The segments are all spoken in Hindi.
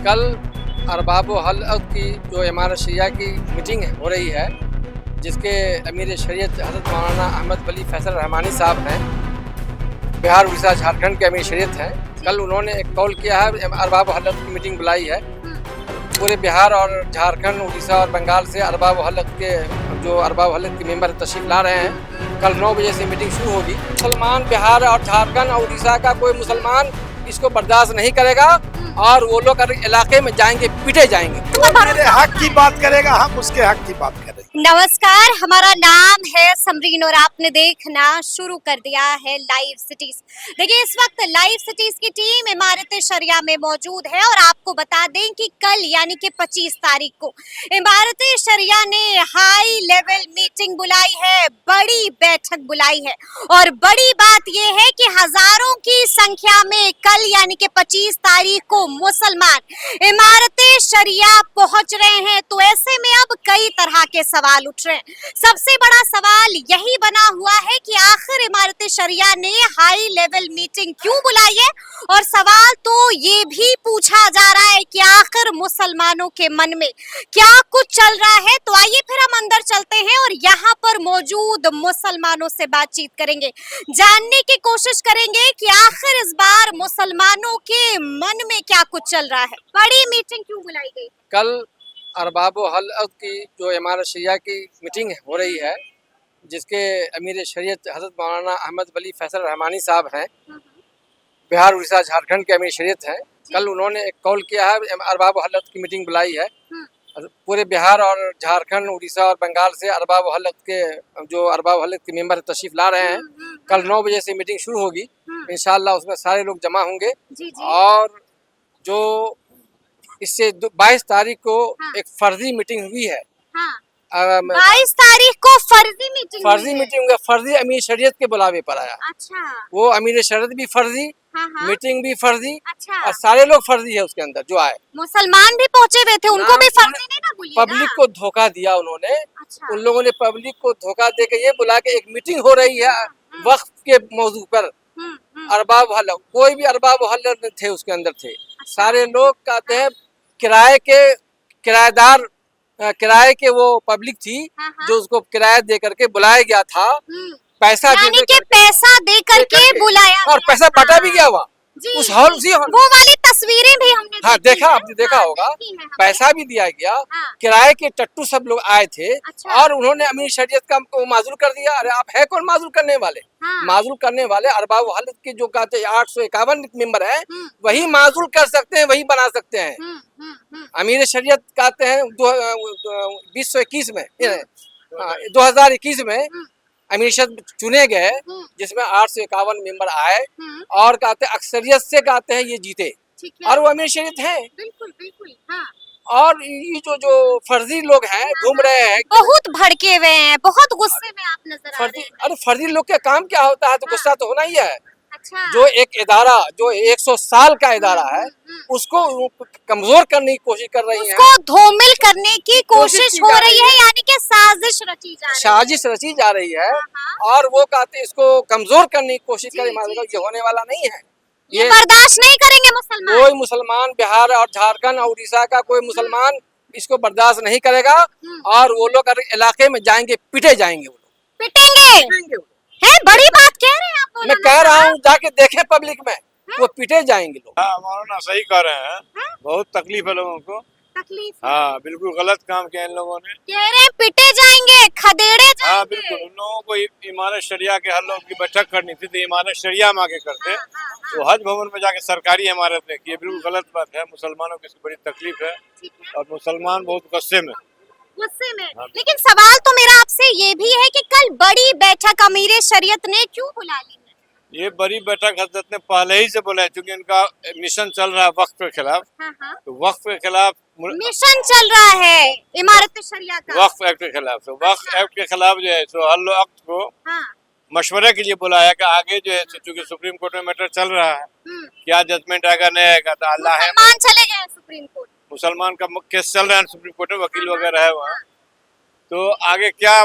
कल अरबाब हल की जो इमारत शरिया की मीटिंग हो रही है, जिसके अमीर शरीयत हज़रत मौलाना अहमद वली फैसल रहमानी साहब हैं, बिहार उड़ीसा झारखंड के अमीर शरीयत हैं। कल उन्होंने एक कॉल किया है, अरबाब हल की मीटिंग बुलाई है। पूरे बिहार और झारखंड, उड़ीसा और बंगाल से अरबाब हल के जो अरबाब हल के मेंबर तशरीफ ला रहे हैं। कल 9 बजे से मीटिंग शुरू होगी। मुसलमान बिहार और झारखंड और उड़ीसा का कोई मुसलमान इसको बर्दाश्त नहीं करेगा और वो लोग अगर इलाके में जाएंगे पीटे जाएंगे। वो मेरे हक की बात करेगा, हम उसके हक की बात करेंगे। नमस्कार, हमारा नाम है समरीन और आपने देखना शुरू कर दिया है लाइव सिटीज। देखिए, इस वक्त लाइव सिटीज की टीम इमारत शरिया में मौजूद है और आपको बता दें कि कल यानी कि 25 तारीख को इमारत शरिया ने हाई लेवल मीटिंग बुलाई है, बड़ी बैठक बुलाई है। और बड़ी बात यह है कि हजारों की संख्या में कल यानी कि 25 तारीख को मुसलमान इमारत शरिया पहुंच रहे हैं। तो ऐसे में अब कई तरह के सवाल उठ रहे हैं। सबसे बड़ा सवाल यही बना हुआ है कि आखिर इमारत शरिया ने हाई लेवल मीटिंग क्यों बुलाई है। और सवाल तो ये भी पूछा जा रहा है कि आखिर मुसलमानों के मन में क्या कुछ चल रहा है। तो आइए फिर हम अंदर चलते हैं और यहाँ पर मौजूद मुसलमानों से बातचीत करेंगे, जानने की कोशिश करेंगे कि आखिर इस बार मुसलमानों के मन में क्या कुछ चल रहा है। बड़ी मीटिंग क्यों बुलाई गई? कल अरबाब हल की जो इमारत शरिया की मीटिंग हो रही है, जिसके अमीर शरीयत हज़रत मौलाना अहमद वली फैसल रहमानी साहब हैं, बिहार उड़ीसा झारखंड के अमीर शरीयत हैं। कल उन्होंने एक कॉल किया है, अरबाब हल की मीटिंग बुलाई है। पूरे बिहार और झारखंड, उड़ीसा और बंगाल से अरबाब हल के जो अरबाब हल के मेंबर तशरीफ ला रहे हैं। कल 9 बजे से मीटिंग शुरू होगी। इंशाअल्लाह उसमें सारे लोग जमा होंगे। और जो इससे 22 तारीख को एक फर्जी मीटिंग हुई है। 22 तारीख को फर्जी मीटिंग हुई है। फर्जी अमीर शरीयत के बुलावे पर आया। अच्छा। वो अमीर शरीयत भी फर्जी, मीटिंग भी फर्जी। अच्छा। और सारे लोग फर्जी है उसके अंदर जो आए। मुसलमान भी पहुंचे हुए थे, उनको भी फर्जी नहीं ना बोलिए। पब्लिक को धोखा दिया उन्होंने। अच्छा। उन लोगों ने पब्लिक को धोखा दे के ये बुला के एक मीटिंग हो रही है वक्फ के मौजू पर। अरबाब हल, कोई भी अरबाब हल थे उसके अंदर थे। सारे लोग कहते हैं किराएदार, किराए के वो पब्लिक थी जो उसको किराया दे करके बुलाया गया था। पैसा पैसा दे करके बुलाया और पैसा बांटा भी गया हुआ उस हॉल, उसी हॉल। वो वाली तस्वीरें भी हमने देखा, आपने देखा होगा। पैसा भी दिया गया। किराए के टट्टू सब लोग आए थे। और उन्होंने अमीर शरीयत का माजूर कर दिया। अरे आप है कौन माजूर करने वाले? माजूर करने वाले अरबाब हल के जो कहते 851 मेंबर है, वही माजूर कर सकते हैं, वही बना सकते हैं। अमीर शरीयत कहते हैं 2021 में 2021 में अमीर शरीयत चुने गए, जिसमें 851 मेंबर आए और कहते अक्सरियत से कहते हैं ये जीते और वो अमीर शरीयत हैं। बिल्कुल बिल्कुल। हाँ। और ये जो फर्जी लोग हैं घूम रहे हैं, बहुत भड़के हुए हैं, बहुत गुस्से में आप नजर आ रहे हैं। अरे फर्जी लोग का काम क्या होता है? तो गुस्सा तो होना ही है। अच्छा। जो एक इदारा, जो 100 साल का इदारा है, उसको कमजोर करने की कोशिश कर रही है, उसको धूमिल करने की कोशिश हो रही है, यानी कि साजिश रची जा रही है। और वो कहते इसको कमजोर करने की कोशिश कर रही है। ये होने वाला नहीं है। ये बर्दाश्त नहीं करेंगे मुसलमान। कोई मुसलमान बिहार और झारखंड और उड़ीसा का कोई मुसलमान इसको बर्दाश्त नहीं करेगा और वो लोग अगर इलाके में जाएंगे पीटे जाएंगे। वो लोग पिटेंगे। है बड़ी बात कह रहे हैं आप? मैं कह रहा हूँ, जाके देखे पब्लिक में, वो पीटे जाएंगे लोग। हाँ, मौलाना सही कह रहे हैं। बहुत तकलीफ है लोगों को। तकलीफ? हाँ, बिल्कुल गलत काम किया इन लोगों ने। कह रहे हैं पिटे जाएंगे, खदेड़े जाएंगे। हाँ बिल्कुल, उन लोगों को इमारत शरिया के हर लोग की बैठक करनी थी, तो इमारत शरिया में आके करते। तो हज भवन में जाके सरकारी इमारत में की, बिल्कुल गलत बात है। मुसलमानों की बड़ी तकलीफ है और मुसलमान बहुत गुस्से में। लेकिन सवाल तो मेरा आपसे ये भी है कि कल बड़ी बैठक अमीर शरीयत ने क्यों बुला ली? ये बड़ी बैठक हजरत ने पहले ही से बोला है, क्योंकि इनका मिशन चल रहा है वक्फ के खिलाफ। तो वक्फ के खिलाफ मिशन चल रहा है इमारत शरिया का, वक्फ एक्ट के खिलाफ। तो वक्फ एक्ट के खिलाफ जो है सो हल वक्त को मशवरे के लिए बुलाया कि आगे जो है, चूंकि सुप्रीम कोर्ट में मैटर चल रहा है, क्या जजमेंट आएगा नहीं आएगा। तो अल्लाह है, चले गए सुप्रीम कोर्ट, मुसलमान का केस चल रहा है सुप्रीम कोर्ट में, वकील वगैरह है वहाँ। तो आगे क्या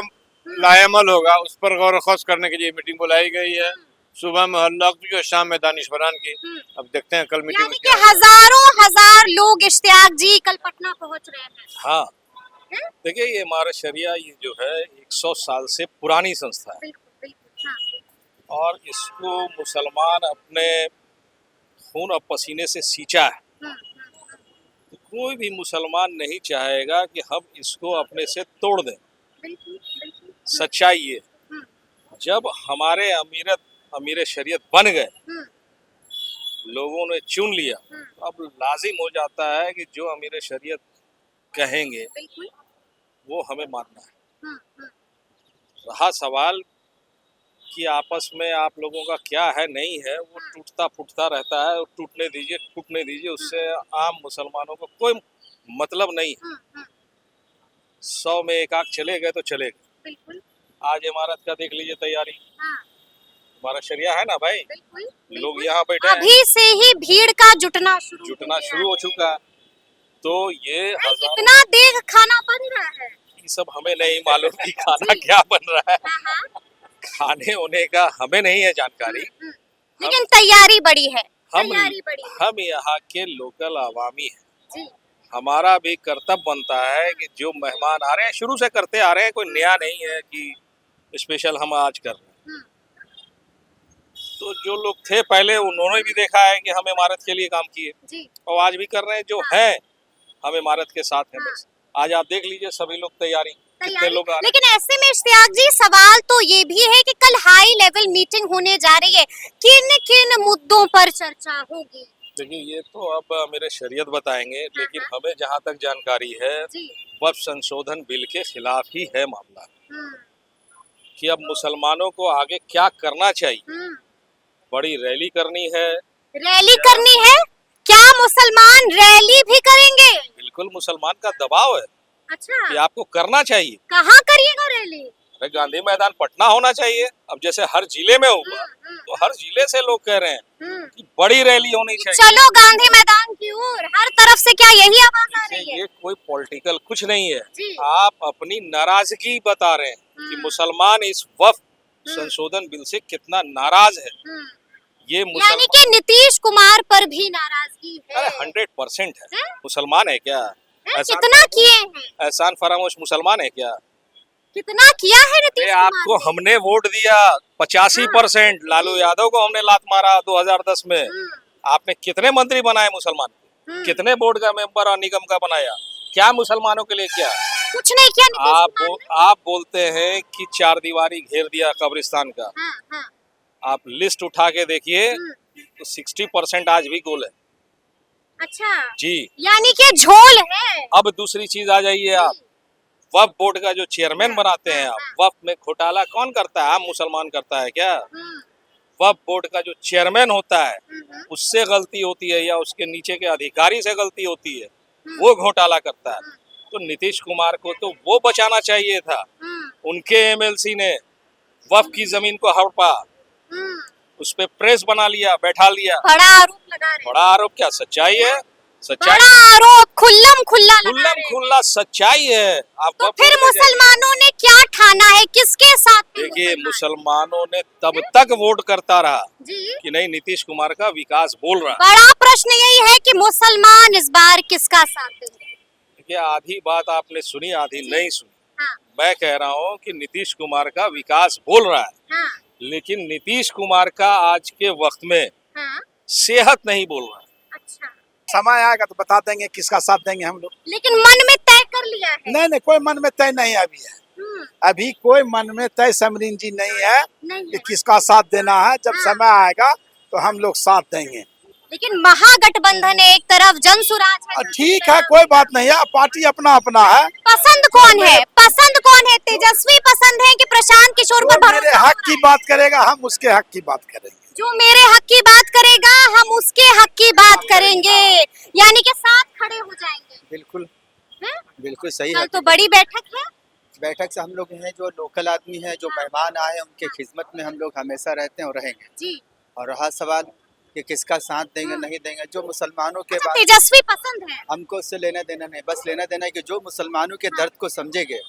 लाएमल होगा उस पर गौर व खौस करने के लिए मीटिंग बुलाई गई है। सुबह में हल्ला की और शाम में दानिशवरान की। अब देखते हैं कल मीटिंग यानी कि हजार लोग इश्तियाक जी कल पटना पहुंच रहे हैं। हाँ, देखिए ये इमारत शरिया ये जो है 100 साल से पुरानी संस्था है बिल्कुल बिल्कुल हाँ। और इसको मुसलमान अपने खून और पसीने से सींचा है। तो कोई भी मुसलमान नहीं चाहेगा कि हम इसको अपने से तोड़ दें। बिल्कुल बिल्कुल सच्चाई ये जब हमारे अमीर शरीयत बन गए, लोगों ने चुन लिया, अब लाजिम हो जाता है कि जो अमीर शरीयत कहेंगे बिल्कुल वो हमें मानना है। रहा सवाल कि आपस में आप लोगों का क्या है नहीं है, वो टूटता फूटता रहता है और टूटने दीजिए, उससे आम मुसलमानों को कोई मतलब नहीं है। 100 में एक आग चले गए तो चले गए। बिल्कुल आज इमारत का देख लीजिए तैयारी, हाँ। हमारा शरिया है ना भाई, बिल्कुल लोग यहाँ बैठे हैं, अभी से ही भीड़ का जुटना शुरू हो चुका है। तो ये कितना देर खाना बन रहा है ये सब हमें नहीं मालूम कि खाना क्या बन रहा है, हाँ। खाने होने का हमें नहीं है जानकारी। लेकिन तैयारी बड़ी है, हम तैयारी बड़ी है। हम यहाँ के लोकल आवामी हैं, जी हमारा भी कर्तव्य बनता है कि जो मेहमान आ रहे हैं, शुरू से करते आ रहे हैं, कोई नया नहीं है कि स्पेशल हम आज कर रहे हैं। तो जो लोग थे पहले उन्होंने भी देखा है कि हम इमारत के लिए काम किए जी और आज भी कर रहे हैं, जो है हम इमारत के साथ हैं। बस आज आप देख लीजिए सभी लोग तैयारी कितने लोग आ रहे हैं। लेकिन ऐसे में इश्तियाक जी सवाल तो ये भी है कि कल हाई लेवल मीटिंग होने जा रही है, किन किन मुद्दों पर चर्चा होगी? देखिए ये तो अब मेरे शरीयत बताएंगे, लेकिन हमें जहाँ तक जानकारी है वक्फ संशोधन बिल के खिलाफ ही है मामला, कि अब मुसलमानों को आगे क्या करना चाहिए। बड़ी रैली करनी है, क्या मुसलमान रैली भी करेंगे? बिल्कुल मुसलमान का दबाव है अच्छा, कि आपको करना चाहिए। कहाँ करिएगा रैली? अरे गांधी मैदान पटना होना चाहिए। अब जैसे हर जिले में होगा तो हर जिले से लोग कह रहे हैं कि बड़ी रैली होनी चाहिए। चलो गांधी मैदान की ओर, हर तरफ से क्या यही आवाज आ रही है? ये कोई पॉलिटिकल कुछ नहीं है, जी। आप अपनी नाराजगी बता रहे हैं कि मुसलमान इस वक्फ संशोधन बिल से कितना नाराज है। ये यानी कि नीतीश कुमार पर भी नाराजगी है। 100% है। मुसलमान है क्या? कितना किए हैं? एहसान फरामोश मुसलमान है क्या? कितना किया है नीतीश कुमार? आपको हमने वोट दिया 85%, लालू यादव को हमने लात मारा 2010 में। आपने कितने मंत्री बनाए मुसलमान के? कितने बोर्ड का मेंबर और निगम का बनाया? क्या मुसलमानों के लिए किया? कुछ नहीं किया। आप बोलते हैं कि 4 दीवारी घेर दिया कब्रिस्तान का। आप लिस्ट उठा के देखिए तो 60% आज भी गोल है। अच्छा जी, यानी कि झोल है। अब दूसरी चीज आ जाइए, आप वक्फ बोर्ड का जो चेयरमैन बनाते हैं, आप वक्फ में घोटाला कौन करता है? आम मुसलमान करता है क्या? वक्फ बोर्ड का जो चेयरमैन होता है उससे गलती होती है या उसके नीचे के अधिकारी से गलती होती है, वो घोटाला करता है। तो नीतीश कुमार को तो वो बचाना चाहिए था। उनके एमएलसी ने वक्फ की जमीन को हड़पा, उस पे प्रेस बना लिया, बैठा लिया। बड़ा आरोप लगा रहे हैं। बड़ा आरोप क्या? सच्चाई है, सच्चाई बड़ा आरोप खुल्लम खुल्ला सच्चाई है। तो फिर मुसलमानों ने क्या ठाना है, किसके साथ? देखिए मुसलमानों ने तब तक वोट करता रहा जी कि नहीं नीतीश कुमार का विकास बोल रहा। बड़ा प्रश्न यही है कि मुसलमान इस बार किसका साथ देंगे? देखिए आधी बात आपने सुनी, आधी नहीं सुनी। हाँ। मैं कह रहा हूँ कि नीतीश कुमार का विकास बोल रहा है, हाँ। लेकिन नीतीश कुमार का आज के वक्त में हाँ। सेहत नहीं बोल रहा है। अच्छा, समय आएगा तो बता देंगे किसका साथ देंगे हम लोग। लेकिन मन में तय कर लिया है? नहीं, कोई मन में तय नहीं अभी है। अभी कोई मन में तय समरीन जी नहीं है कि किसका साथ देना है। जब समय आएगा तो हम लोग साथ देंगे। लेकिन महागठबंधन है, एक तरफ जनसुराज है। ठीक है, कोई बात नहीं है, पार्टी अपना अपना है। पसंद कौन है? तेजस्वी पसंद है कि प्रशांत किशोर पर भरोसा? मेरे हक की बात करेगा, हम उसके हक की बात करेंगे। जो मेरे हक की बात करेगा, हम उसके हक की बात करेंगे, यानी कि साथ खड़े हो जाएंगे। बिल्कुल है? बिल्कुल सही कल है। तो बड़ी बैठक है। बैठक से हम लोग हैं जो लोकल आदमी हैं, जो मेहमान आए हैं, उनके खिदमत में हम लोग हमेशा रहते हैं और रहेंगे जी। और रहा सवाल कि किसका साथ देंगे नहीं देंगे, जो मुसलमानों के अच्छा, बाद तेजस्वी पसंद है। हमको उससे लेना देना नहीं, बस लेना देना है कि जो मुसलमानों के दर्द को समझेंगे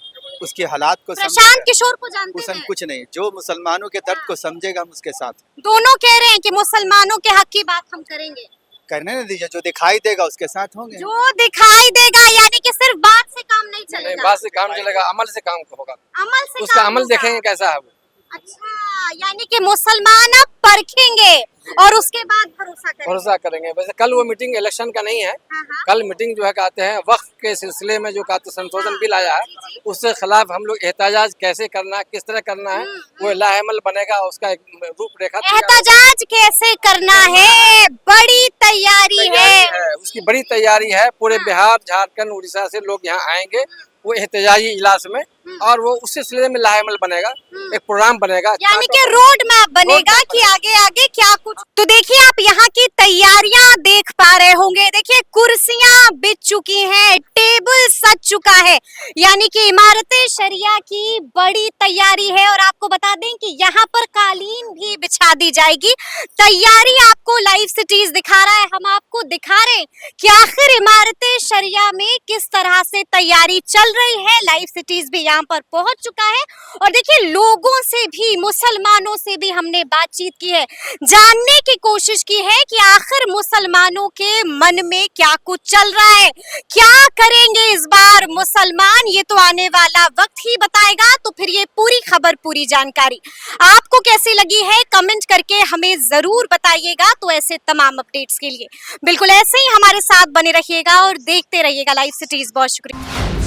उसके हालात को प्रशांत समझेगा। किशोर को जानते उसन हैं? कुछ नहीं, जो मुसलमानों के दर्द को समझेगा हम उसके साथ हैं। दोनों कह रहे हैं कि मुसलमानों के हक की बात हम करेंगे। करने न दीजिए, जो दिखाई देगा उसके साथ होंगे। जो दिखाई देगा, यानी कि सिर्फ बात से काम नहीं नहीं, चलेगा, बात से काम चलेगा, अमल से काम होगा। अमल से उसका काम अमल होगा। देखेंगे कैसा है वो। अच्छा, यानी कि मुसलमान अब परखेंगे और उसके बाद भरोसा करेंगे। भरोसा करेंगे। वैसे कल वो मीटिंग इलेक्शन का नहीं है, हाँ, हाँ। कल मीटिंग जो है कहते हैं वक्फ के सिलसिले में जो कहते संशोधन बिल आया है उसके खिलाफ हम लोग एहतजाज कैसे करना है, किस तरह करना है, वो लाहेमल बनेगा, उसका एक रूपरेखा तैयार एहतजाज कैसे करना है, बड़ी तैयारी है। उसकी बड़ी तैयारी है। पूरे बिहार, झारखंड, उड़ीसा से लोग यहाँ आएंगे वो एहतजाजी इजलास में, और वो उस सिलसिले में लाहेमल बनेगा, एक प्रोग्राम बनेगा, यानी कि रोड मैप बनेगा कि आगे आगे क्या कुछ। तो देखिए आप यहाँ की तैयारियां देख पा रहे होंगे। देखिए कुर्सियां बिछ चुकी हैं, टेबल सज चुका है, यानी कि इमारतें शरिया की बड़ी तैयारी है। और आपको बता दें कि यहाँ पर कालीन भी बिछा दी जाएगी। तैयारी आपको लाइव सिटीज दिखा रहा है, हम आपको दिखा रहे हैं कि आखिर इमारतें शरिया में किस तरह से तैयारी चल रही है। लाइव सिटीज भी यहाँ पर पहुंच चुका है और देखिए लोगों से भी, मुसलमानों से भी हमने बातचीत की है, जानने की कोशिश की है कि आखिर मुसलमानों के मन में क्या कुछ चल रहा है, क्या करेंगे इस बार मुसलमान, ये तो आने वाला वक्त ही बताएगा। तो फिर ये पूरी खबर, पूरी जानकारी आपको कैसी लगी है कमेंट करके हमें जरूर बताइएगा। तो ऐसे तमाम अपडेट्स के लिए बिल्कुल ऐसे ही हमारे साथ बने रहिएगा और देखते रहिएगा लाइव सिटीज। बहुत शुक्रिया।